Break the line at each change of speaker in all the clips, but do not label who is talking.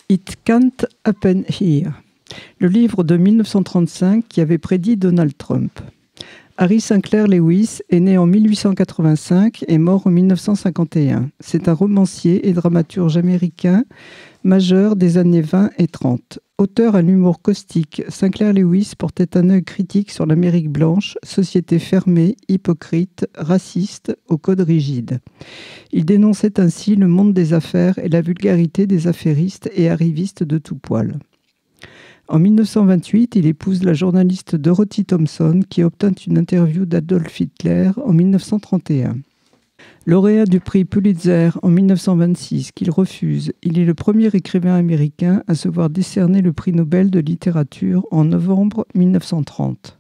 It Can't Happen Here, le livre de 1935 qui avait prédit Donald Trump. Harry Sinclair Lewis est né en 1885 et mort en 1951. C'est un romancier et dramaturge américain majeur des années 20 et 30. Auteur à l'humour caustique, Sinclair Lewis portait un œil critique sur l'Amérique blanche, société fermée, hypocrite, raciste, aux codes rigides. Il dénonçait ainsi le monde des affaires et la vulgarité des affairistes et arrivistes de tout poil. En 1928, il épouse la journaliste Dorothy Thompson qui obtint une interview d'Adolf Hitler en 1931. Lauréat du prix Pulitzer en 1926, qu'il refuse, il est le premier écrivain américain à se voir décerner le prix Nobel de littérature en novembre 1930.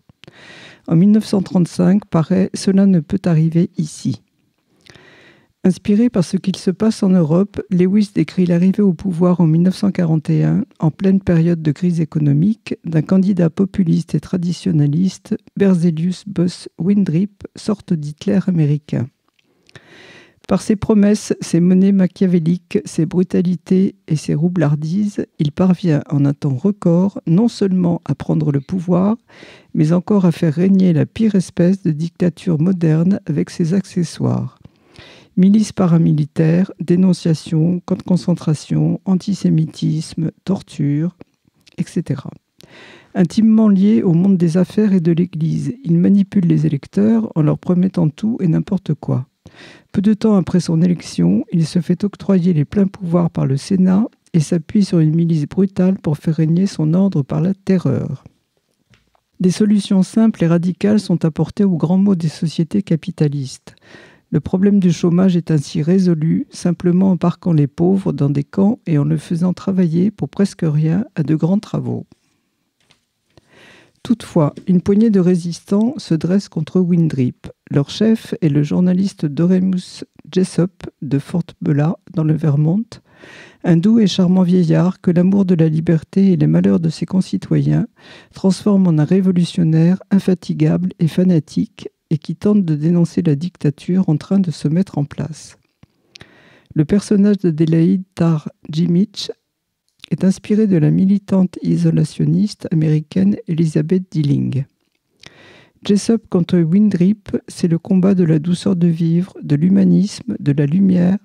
En 1935 paraît « Cela ne peut arriver ici ». Inspiré par ce qu'il se passe en Europe, Lewis décrit l'arrivée au pouvoir en 1941, en pleine période de crise économique, d'un candidat populiste et traditionnaliste, Berzelius Buss-Windrip, sorte d'Hitler américain. Par ses promesses, ses menées machiavéliques, ses brutalités et ses roublardises, il parvient en un temps record non seulement à prendre le pouvoir, mais encore à faire régner la pire espèce de dictature moderne avec ses accessoires. Milices paramilitaires, dénonciations, camps de concentration, antisémitisme, torture, etc. Intimement lié au monde des affaires et de l'Église, il manipule les électeurs en leur promettant tout et n'importe quoi. Peu de temps après son élection, il se fait octroyer les pleins pouvoirs par le Sénat et s'appuie sur une milice brutale pour faire régner son ordre par la terreur. Des solutions simples et radicales sont apportées aux grands maux des sociétés capitalistes. Le problème du chômage est ainsi résolu simplement en parquant les pauvres dans des camps et en le faisant travailler pour presque rien à de grands travaux. Toutefois, une poignée de résistants se dresse contre Windrip. Leur chef est le journaliste Doremus Jessup de Fort Bellah, dans le Vermont, un doux et charmant vieillard que l'amour de la liberté et les malheurs de ses concitoyens transforment en un révolutionnaire infatigable et fanatique et qui tente de dénoncer la dictature en train de se mettre en place. Le personnage de Adelaide Tarr Jimich est inspiré de la militante isolationniste américaine Elizabeth Dilling. Jessup contre Windrip, c'est le combat de la douceur de vivre, de l'humanisme, de la lumière,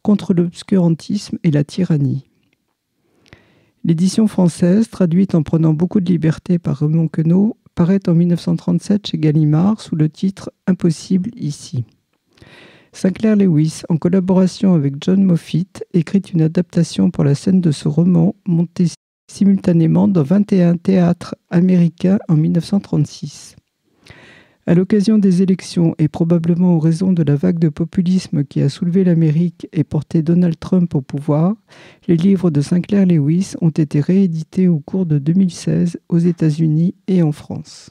contre l'obscurantisme et la tyrannie. L'édition française, traduite en prenant beaucoup de liberté par Raymond Queneau, paraît en 1937 chez Gallimard sous le titre « Impossible ici ». Sinclair Lewis, en collaboration avec John Moffitt, écrit une adaptation pour la scène de ce roman, montée simultanément dans 21 théâtres américains en 1936. À l'occasion des élections et probablement en raison de la vague de populisme qui a soulevé l'Amérique et porté Donald Trump au pouvoir, les livres de Sinclair Lewis ont été réédités au cours de 2016 aux États-Unis et en France.